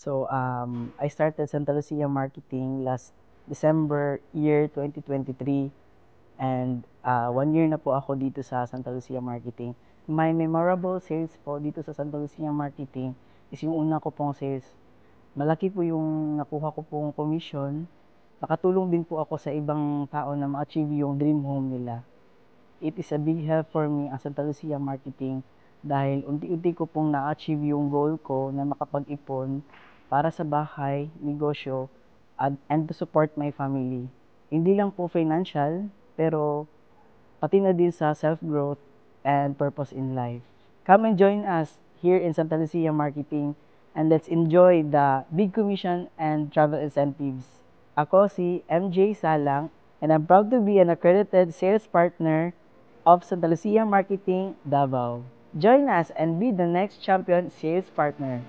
I started Santa Lucia Marketing last December year 2023 and 1 year na po ako dito sa Santa Lucia Marketing. My memorable sales po dito sa Santa Lucia Marketing is yung una ko pong sales. Malaki po yung nakuha ko pong commission. Nakatulong din po ako sa ibang tao na ma-achieve yung dream home nila. It is a big help for me ang Santa Lucia Marketing dahil unti-unti ko pong na-achieve yung goal ko na makapag-ipon para sa bahay, negosyo, and to support my family. Hindi lang po financial, pero pati na din sa self-growth and purpose in life. Come and join us here in Santa Lucia Marketing and let's enjoy the big commission and travel incentives. Ako si MJ Salang and I'm proud to be an accredited sales partner of Santa Lucia Marketing, Davao. Join us and be the next champion sales partner.